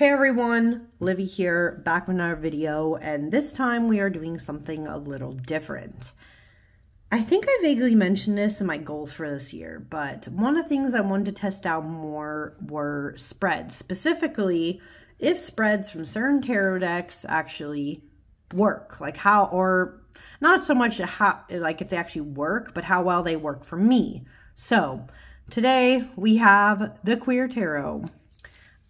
Hey everyone, Livy here, back with another video, and this time we are doing something a little different. I think I vaguely mentioned this in my goals for this year, but one of the things I wanted to test out more were spreads. Specifically, if spreads from certain tarot decks actually work, like how, or not so much how, like if they actually work, but how well they work for me. So today we have the Queer Tarot.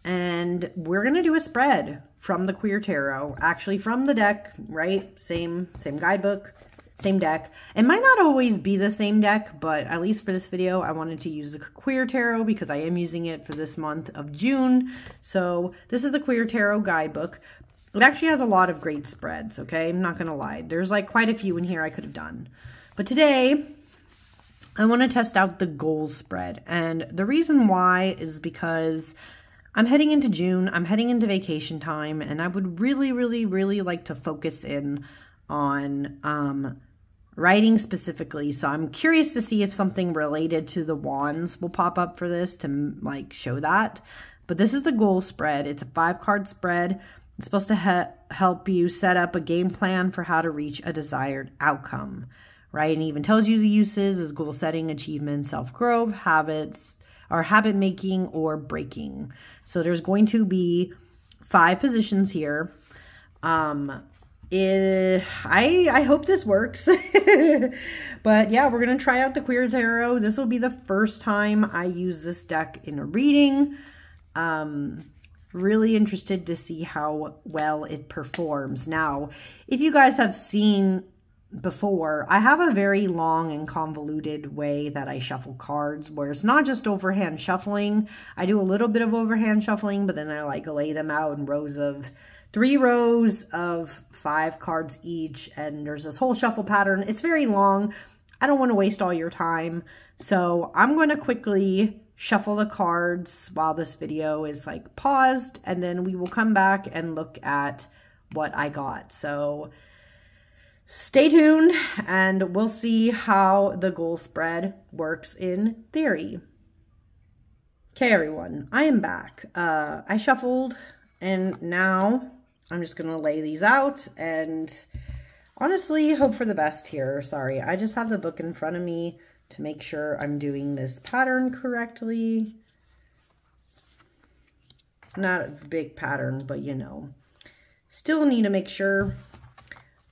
And we're going to do a spread from the Queer Tarot, actually from the deck, right? Same guidebook, same deck. It might not always be the same deck, but at least for this video, I wanted to use the Queer Tarot because I am using it for this month of June. So this is the Queer Tarot guidebook. It actually has a lot of great spreads, okay? I'm not going to lie. There's like quite a few in here I could have done. But today, I want to test out the goals spread. And the reason why is because I'm heading into June, I'm heading into vacation time, and I would really like to focus in on writing specifically. So I'm curious to see if something related to the wands will pop up for this to like show that. But this is the goal spread. It's a 5-card spread. It's supposed to help you set up a game plan for how to reach a desired outcome, right? And it even tells you the uses is goal setting, achievement, self-growth, habits, or habit making or breaking. So there's going to be 5 positions here. I hope this works. But yeah, we're going to try out the Queer Tarot. This will be the first time I use this deck in a reading. Really interested to see how well it performs. Now, if you guys have seen before, I have a very long and convoluted way that I shuffle cards where it's not just overhand shuffling. I do a little bit of overhand shuffling, but then I like lay them out in rows of 3 rows of 5 cards each, and there's this whole shuffle pattern. It's very long. I don't want to waste all your time, so I'm going to quickly shuffle the cards while this video is like paused, and then we will come back and look at what I got. So stay tuned and we'll see how the goal spread works in theory. Okay, everyone, I am back. I shuffled and now I'm just going to lay these out and honestly hope for the best here. Sorry, I just have the book in front of me to make sure I'm doing this pattern correctly. Not a big pattern, but you know, still need to make sure.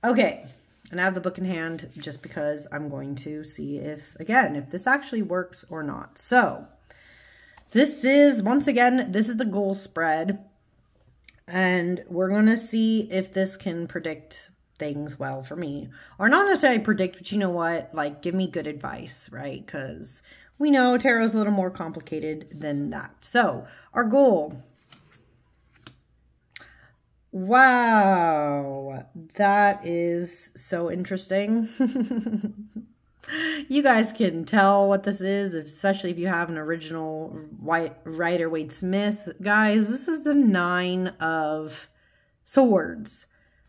Okay. And I have the book in hand just because I'm going to see if, again, if this actually works or not. So this is, once again, this is the goal spread. And we're going to see if this can predict things well for me. Or not necessarily predict, but you know what? Like, give me good advice, right? Because we know tarot is a little more complicated than that. So our goal. Wow, that is so interesting. You guys can tell what this is, especially if you have an original Rider-Waite Smith. Guys, this is the 9 of Swords.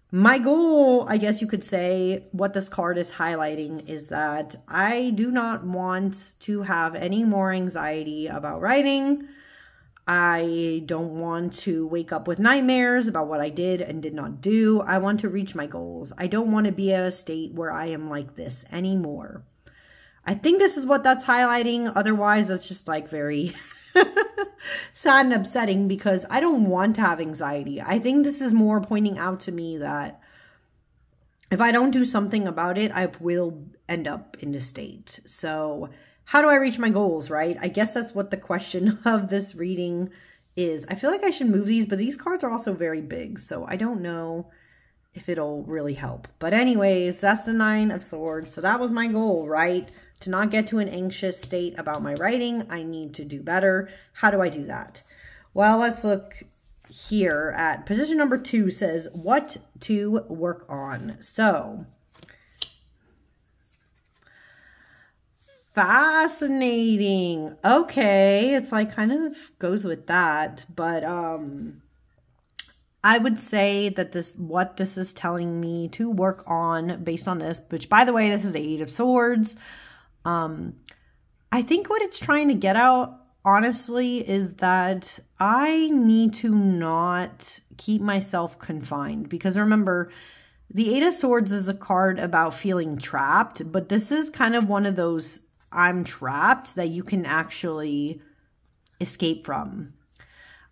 My goal, I guess you could say, what this card is highlighting is that I do not want to have any more anxiety about writing. I don't want to wake up with nightmares about what I did and did not do. I want to reach my goals. I don't want to be at a state where I am like this anymore. I think this is what that's highlighting. Otherwise, that's just like very sad and upsetting because I don't want to have anxiety. I think this is more pointing out to me that if I don't do something about it, I will end up in this state. So how do I reach my goals, right? I guess that's what the question of this reading is. I feel like I should move these, but these cards are also very big, so I don't know if it'll really help. But anyways, that's the 9 of Swords. So that was my goal, right? To not get to an anxious state about my writing. I need to do better. How do I do that? Well, let's look here at position number 2 says what to work on. So fascinating. Okay, it's like kind of goes with that, but I would say that what this is telling me to work on based on this, which by the way, this is the 8 of Swords. I think what it's trying to get out honestly is that I need to not keep myself confined, because remember, the Eight of Swords is a card about feeling trapped, but this is kind of one of those I'm trapped that you can actually escape from.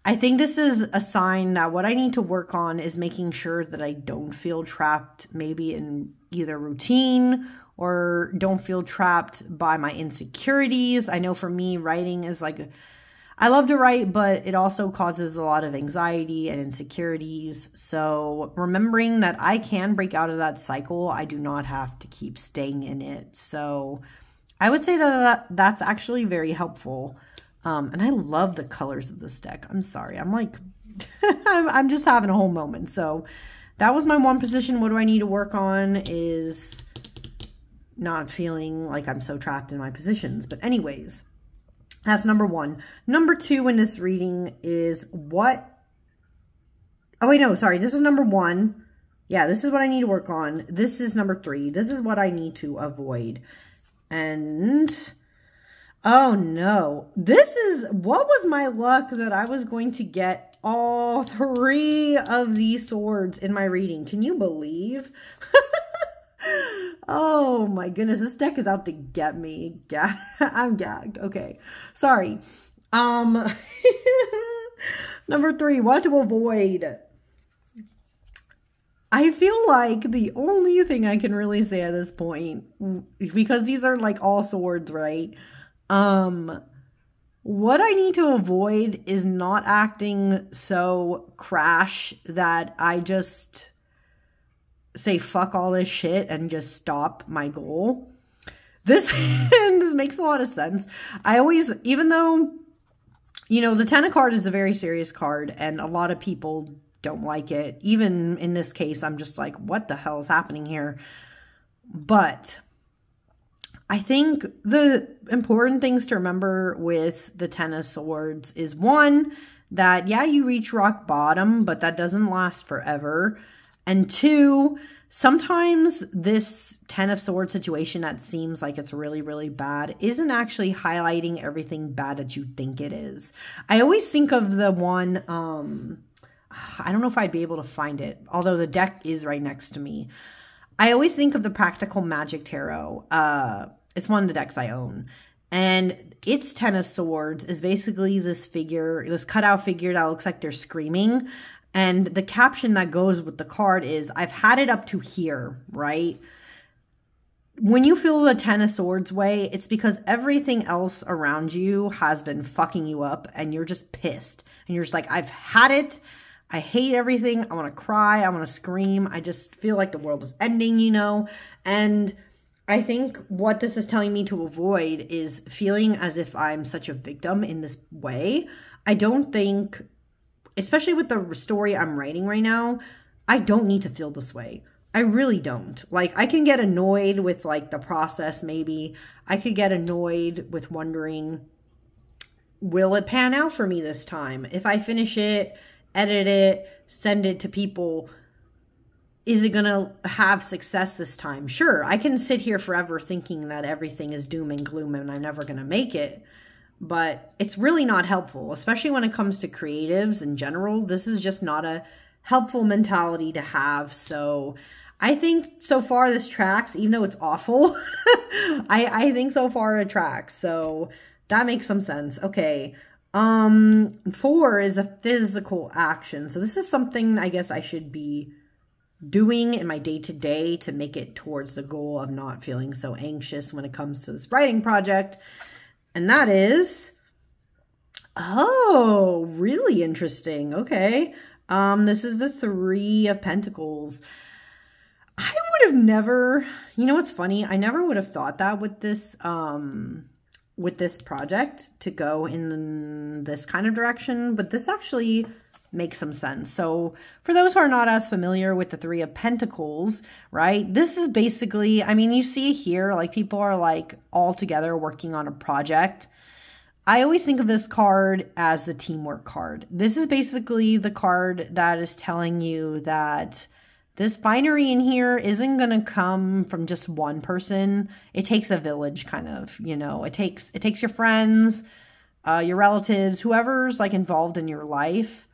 I think this is a sign that what I need to work on is making sure that I don't feel trapped maybe in either routine or don't feel trapped by my insecurities. I know for me, writing is like, I love to write, but it also causes a lot of anxiety and insecurities. So remembering that I can break out of that cycle, I do not have to keep staying in it. So I would say that that's actually very helpful. And I love the colors of this deck. I'm sorry. I'm like, I'm just having a whole moment. So that was my one position. What do I need to work on is not feeling like I'm so trapped in my positions. But anyways, that's number one. Number two in this reading is what? Oh, wait, no, sorry. This was number one. Yeah, this is what I need to work on. This is number three. This is what I need to avoid. And oh no, this is, what was my luck that I was going to get all three of these swords in my reading. Can you believe? Oh my goodness, this deck is out to get me. I'm gagged. Okay, sorry. Number three, what to avoid. I feel like the only thing I can really say at this point, because these are like all swords, right? What I need to avoid is not acting so crash that I just say fuck all this shit and just stop my goal. This makes a lot of sense. I always, even though, you know, the Ten of Cards is a very serious card and a lot of people don't like it. Even in this case, I'm just like, what the hell is happening here? But I think the important things to remember with the Ten of Swords is one, that yeah, you reach rock bottom, but that doesn't last forever. And two, sometimes this Ten of Swords situation that seems like it's really, really bad isn't actually highlighting everything bad that you think it is. I always think of the one, I don't know if I'd be able to find it, although the deck is right next to me. I always think of the Practical Magic Tarot. It's one of the decks I own. And its Ten of Swords is basically this figure, this cutout figure that looks like they're screaming. And the caption that goes with the card is, I've had it up to here, right? When you feel the Ten of Swords way, it's because everything else around you has been fucking you up and you're just pissed. And you're just like, I've had it. I hate everything. I want to cry. I want to scream. I just feel like the world is ending, you know? And I think what this is telling me to avoid is feeling as if I'm such a victim in this way. I don't think, especially with the story I'm writing right now, I don't need to feel this way. I really don't. Like, I can get annoyed with, like, the process maybe. I could get annoyed with wondering, will it pan out for me this time? If I finish it, edit it, send it to people, is it gonna have success this time? Sure, I can sit here forever thinking that everything is doom and gloom and I'm never gonna make it, but it's really not helpful, especially when it comes to creatives in general. This is just not a helpful mentality to have. So I think so far this tracks, even though it's awful. I think so far it tracks, so that makes some sense. Okay. 4 is a physical action. So this is something I guess I should be doing in my day-to-day to make it towards the goal of not feeling so anxious when it comes to this writing project. And that is, oh, really interesting. Okay. This is the 3 of Pentacles. I would have never, you know what's funny? I never would have thought that with this project to go in this kind of direction, but this actually makes some sense. So for those who are not as familiar with the 3 of Pentacles, right? This is basically, I mean, you see here, like people are like all together working on a project. I always think of this card as the teamwork card. This is basically the card that is telling you that this binary in here isn't going to come from just one person. It takes a village kind of, you know, it takes your friends, your relatives, whoever's like involved in your life.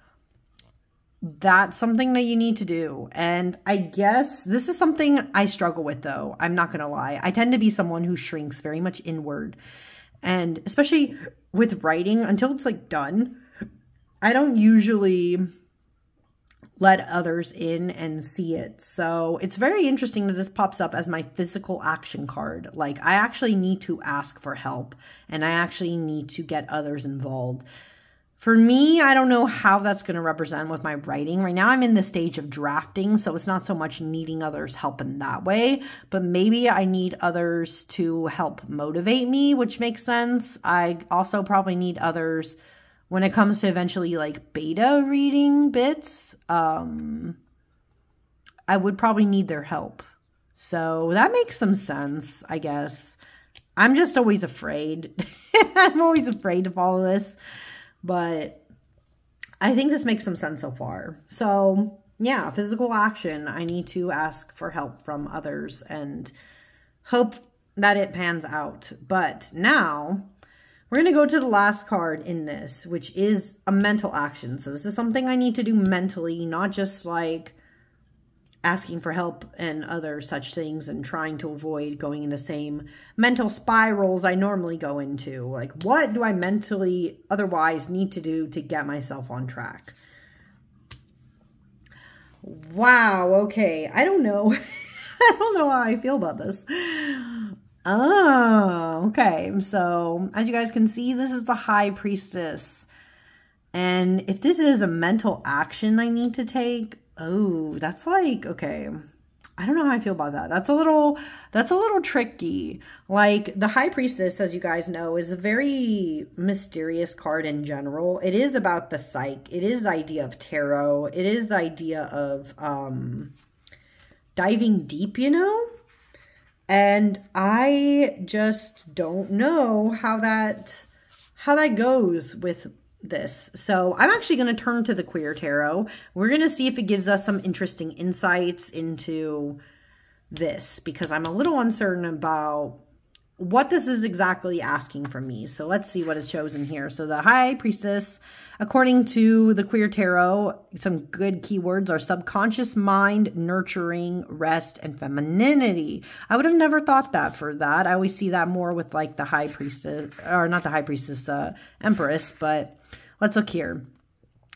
That's something that you need to do. And I guess this is something I struggle with, though. I'm not going to lie. I tend to be someone who shrinks very much inward. And especially with writing, until it's like done, I don't usually let others in and see it. So it's very interesting that this pops up as my physical action card. Like, I actually need to ask for help, and I actually need to get others involved. For me, I don't know how that's going to represent with my writing. Right now, I'm in the stage of drafting, so it's not so much needing others' help in that way, but maybe I need others to help motivate me, which makes sense. I also probably need others when it comes to eventually like beta reading bits. I would probably need their help. So that makes some sense, I guess. I'm just always afraid. I'm always afraid to follow this. But I think this makes some sense so far. So yeah, physical action. I need to ask for help from others and hope that it pans out. But now we're going to go to the last card in this, which is a mental action. So this is something I need to do mentally, not just like asking for help and other such things and trying to avoid going in the same mental spirals I normally go into. Like, what do I mentally otherwise need to do to get myself on track? Wow, okay. I don't know. I don't know how I feel about this. Oh, okay. So, as you guys can see, this is the High Priestess. And if this is a mental action I need to take, oh, that's like, okay, I don't know how I feel about that. That's a little tricky. Like, the High Priestess, as you guys know, is a very mysterious card in general. It is about the psyche. It is the idea of tarot. It is the idea of diving deep, you know? And I just don't know how that goes with this. So I'm actually going to turn to the Queer Tarot. We're going to see if it gives us some interesting insights into this, because I'm a little uncertain about what this is exactly asking from me. So let's see what it shows in here. So the High Priestess, according to the Queer Tarot, some good keywords are subconscious mind, nurturing, rest, and femininity. I would have never thought that for that. I always see that more with like the High Priestess, or not the High Priestess, Empress, but let's look here.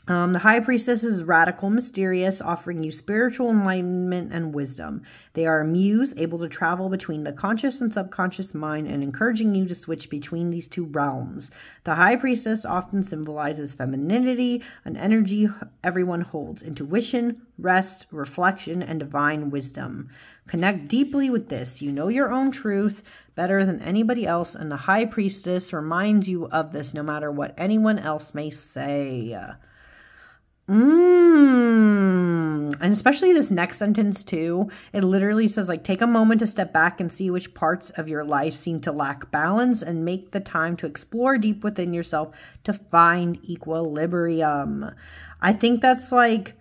The High Priestess is radical, mysterious, offering you spiritual enlightenment and wisdom. They are a muse, able to travel between the conscious and subconscious mind and encouraging you to switch between these two realms. The High Priestess often symbolizes femininity, an energy everyone holds, intuition, rest, reflection, and divine wisdom. Connect deeply with this. You know your own truth better than anybody else, and the High Priestess reminds you of this no matter what anyone else may say. And especially this next sentence too, it literally says like, take a moment to step back and see which parts of your life seem to lack balance and make the time to explore deep within yourself to find equilibrium. I think that's like,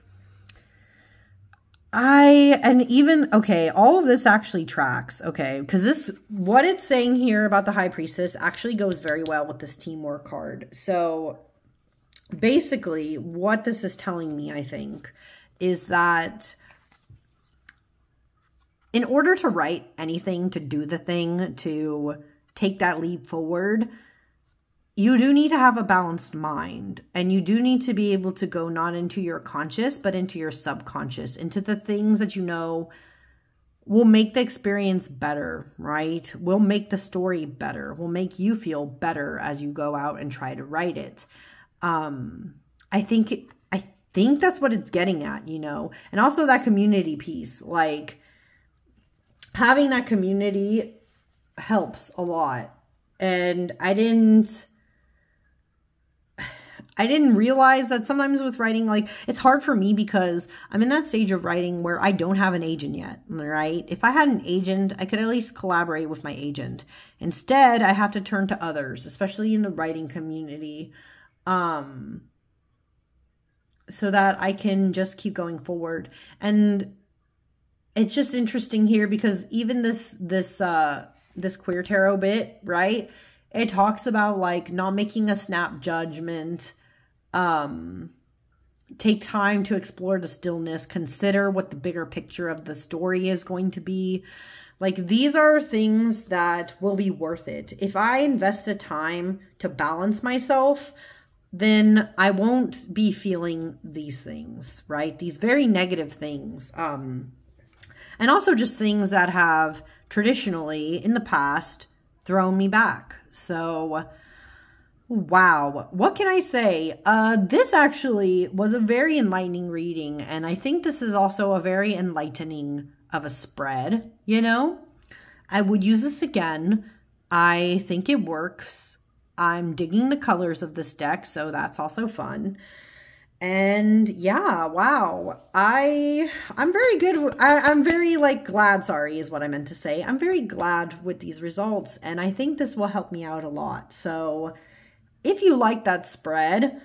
okay, all of this actually tracks, okay, because this, what it's saying here about the High Priestess actually goes very well with this teamwork card. So basically, what this is telling me, I think, is that in order to write anything, to do the thing, to take that leap forward, you do need to have a balanced mind. And you do need to be able to go not into your conscious, but into your subconscious, into the things that you know will make the experience better, right? Will make the story better, will make you feel better as you go out and try to write it. I think that's what it's getting at, you know, and also that community piece, like having that community helps a lot. And I didn't realize that sometimes with writing, like, it's hard for me because I'm in that stage of writing where I don't have an agent yet, right? If I had an agent, I could at least collaborate with my agent. Instead, I have to turn to others, especially in the writing community, so that I can just keep going forward. And it's just interesting here because even this Queer Tarot bit, right? It talks about like not making a snap judgment, take time to explore the stillness, consider what the bigger picture of the story is going to be. Like, these are things that will be worth it. If I invest the time to balance myself, then I won't be feeling these things, right? These very negative things. And also just things that have traditionally in the past thrown me back. So, wow. What can I say? This actually was a very enlightening reading. And I think this is also a very enlightening of a spread, you know? I would use this again. I think it works. I'm digging the colors of this deck, so that's also fun. And yeah, wow. I'm very good. I'm very like glad, sorry, is what I meant to say. I'm very glad with these results, and I think this will help me out a lot. So if you like that spread,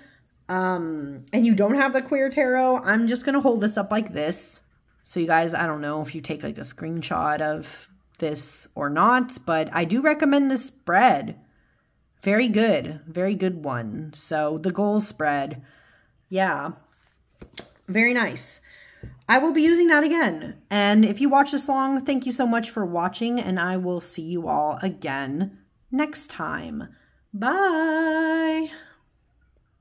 and you don't have the Queer Tarot, I'm just going to hold this up like this. So you guys, I don't know if you take like a screenshot of this or not, but I do recommend this spread. Very good one. So the goals spread, yeah, very nice. I will be using that again. And if you watch this long, thank you so much for watching, and I will see you all again next time. Bye.